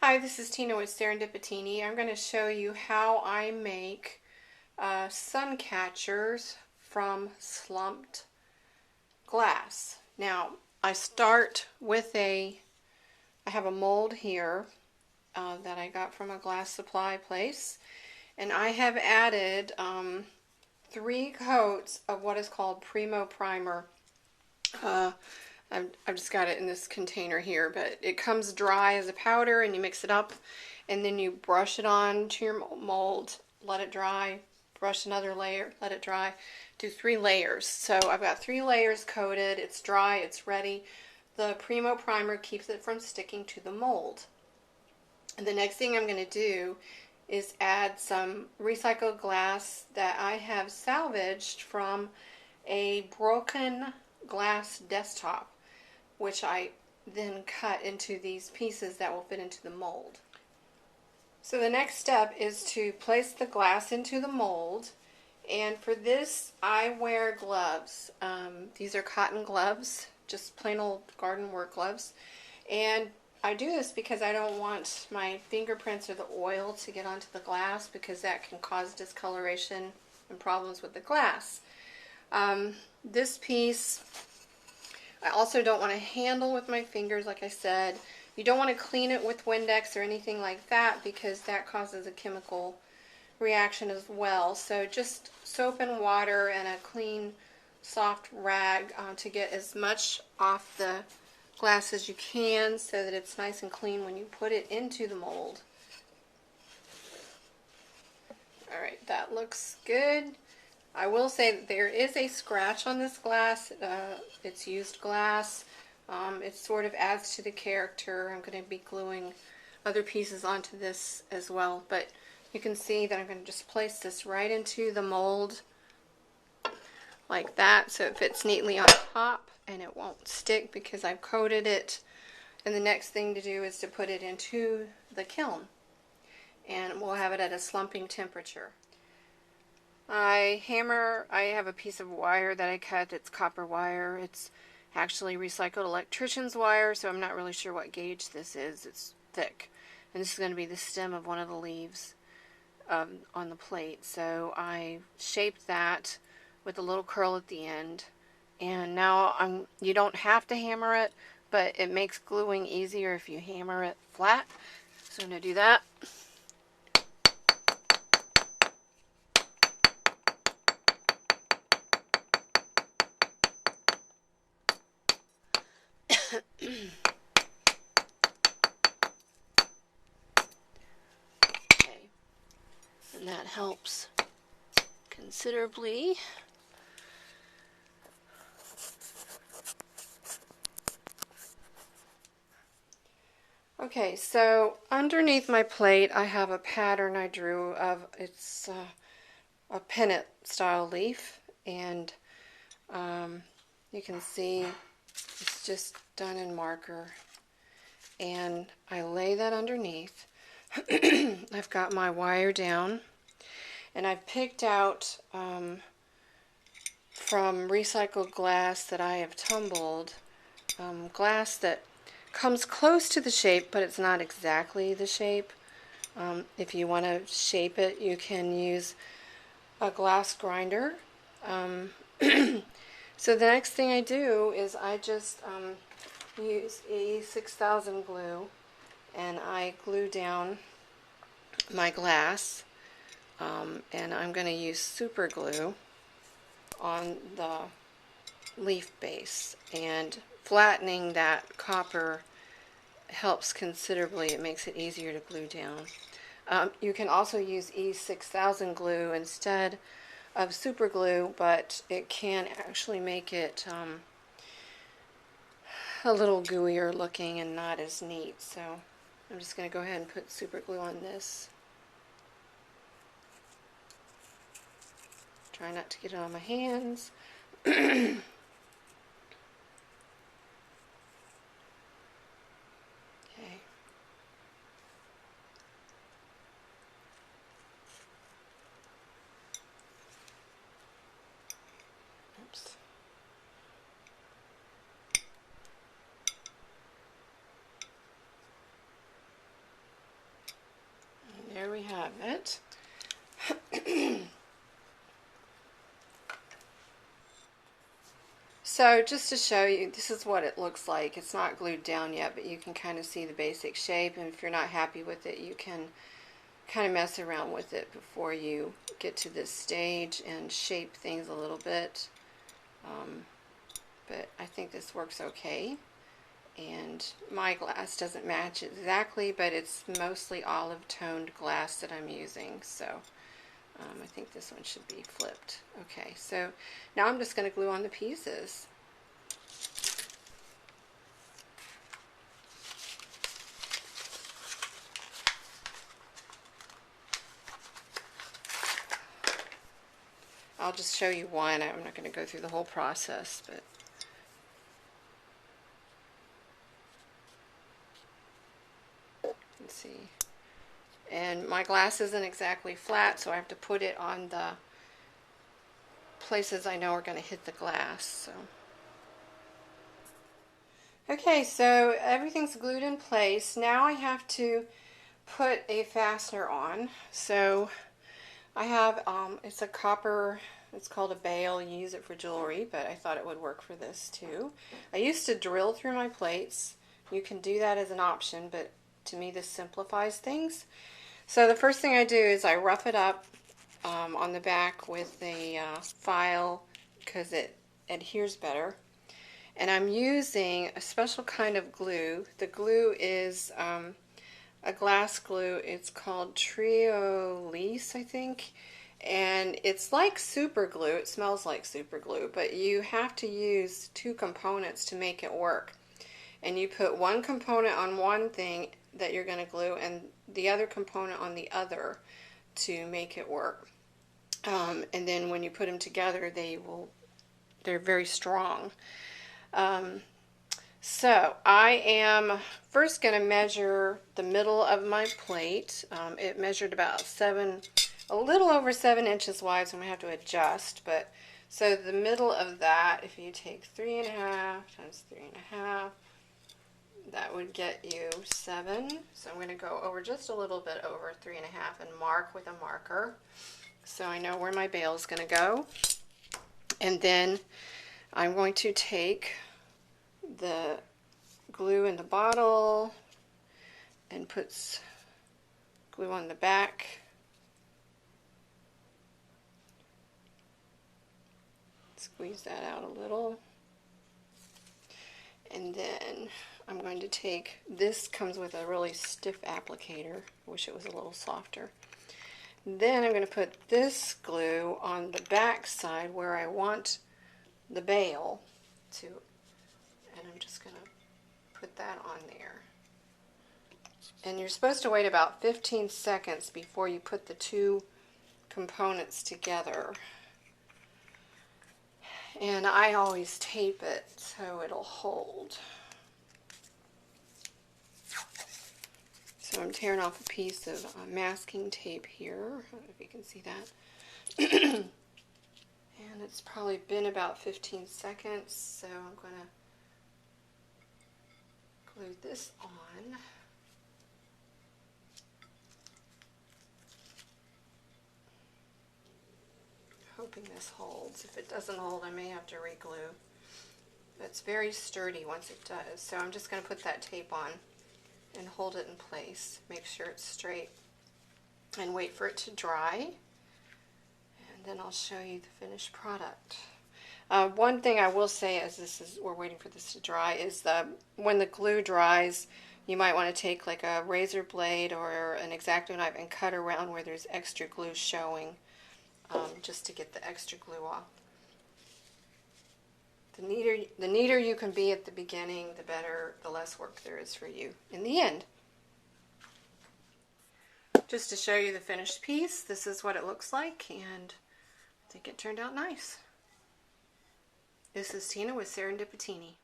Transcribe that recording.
Hi, this is Tina with Serendipity. I'm going to show you how I make sun catchers from slumped glass. Now, I start with I have a mold here that I got from a glass supply place, and I have added 3 coats of what is called Primo Primer. I've just got it in this container here, but it comes dry as a powder and you mix it up and then you brush it on to your mold, let it dry, brush another layer, let it dry, do 3 layers. So I've got 3 layers coated, it's dry, it's ready. The Primo Primer keeps it from sticking to the mold. And the next thing I'm going to do is add some recycled glass that I have salvaged from a broken glass desktop, which I then cut into these pieces that will fit into the mold. So the next step is to place the glass into the mold, and for this I wear gloves. These are cotton gloves, just plain old garden work gloves, and I do this because I don't want my fingerprints or the oil to get onto the glass because that can cause discoloration and problems with the glass. This piece I also don't want to handle with my fingers, like I said. You don't want to clean it with Windex or anything like that because that causes a chemical reaction as well. So just soap and water and a clean, soft rag to get as much off the glass as you can so that it's nice and clean when you put it into the mold. Alright, that looks good. I will say that there is a scratch on this glass. It's used glass. It sort of adds to the character. I'm going to be gluing other pieces onto this as well. But you can see that I'm going to just place this right into the mold like that so it fits neatly on top and it won't stick because I've coated it. And the next thing to do is to put it into the kiln. And we'll have it at a slumping temperature. I have a piece of wire that I cut. It's copper wire. It's actually recycled electrician's wire, so I'm not really sure what gauge this is. It's thick. And this is going to be the stem of one of the leaves on the plate. So I shaped that with a little curl at the end. And now you don't have to hammer it, but it makes gluing easier if you hammer it flat. So I'm going to do that. Okay, and that helps considerably. Okay, so underneath my plate I have a pattern I drew of, it's a pennant style leaf, and you can see it's just done in marker, and I lay that underneath. I've got my wire down, and I've picked out from recycled glass that I have tumbled, glass that comes close to the shape, but it's not exactly the shape. If you want to shape it, you can use a glass grinder. So the next thing I do is I just use E6000 glue, and I glue down my glass, and I'm going to use super glue on the leaf base, and flattening that copper helps considerably. It makes it easier to glue down. You can also use E6000 glue instead of super glue, but it can actually make it a little gooier looking and not as neat. So I'm just going to go ahead and put super glue on this. Try not to get it on my hands. Okay. Oops. of it. So just to show you, this is what it looks like. It's not glued down yet, but you can kind of see the basic shape, and if you're not happy with it, you can kind of mess around with it before you get to this stage and shape things a little bit. But I think this works okay. And my glass doesn't match exactly, but it's mostly olive toned glass that I'm using, so I think this one should be flipped. Okay, so now I'm just going to glue on the pieces. I'll just show you one. I'm not going to go through the whole process, but let's see. And my glass isn't exactly flat, so I have to put it on the places I know are going to hit the glass. So. Okay, so everything's glued in place. Now I have to put a fastener on. So I have, it's a copper, it's called a bail. You use it for jewelry, but I thought it would work for this too. I used to drill through my plates. You can do that as an option, but to me this simplifies things. So the first thing I do is I rough it up on the back with a file because it adheres better. And I'm using a special kind of glue. The glue is a glass glue. It's called Triolese, I think. And it's like super glue. It smells like super glue, but you have to use two components to make it work. And you put one component on one thing that you're going to glue and the other component on the other to make it work. And then when you put them together, they're very strong. So I am first going to measure the middle of my plate. It measured about a little over 7 inches wide, so I'm going to have to adjust. But so the middle of that, if you take 3.5 times 3.5, that would get you 7. So I'm going to go over just a little bit over 3.5 and mark with a marker, so I know where my bail is going to go. And then I'm going to take the glue in the bottle and put glue on the back. Squeeze that out a little. And then I'm going to take, this comes with a really stiff applicator. I wish it was a little softer. Then I'm going to put this glue on the back side where I want the bail to, and I'm just going to put that on there. And you're supposed to wait about 15 seconds before you put the two components together. And I always tape it so it'll hold. So I'm tearing off a piece of masking tape here. I don't know if you can see that. And it's probably been about 15 seconds, so I'm going to glue this on. Hoping this holds. If it doesn't hold, I may have to re-glue. But it's very sturdy once it does. So I'm just going to put that tape on and hold it in place. Make sure it's straight and wait for it to dry. And then I'll show you the finished product. One thing I will say as we're waiting for this to dry is when the glue dries, you might want to take like a razor blade or an X-Acto knife and cut around where there's extra glue showing, just to get the extra glue off. The neater you can be at the beginning, the better, the less work there is for you in the end. Just to show you the finished piece, this is what it looks like, and I think it turned out nice. This is Teena with Serendipity.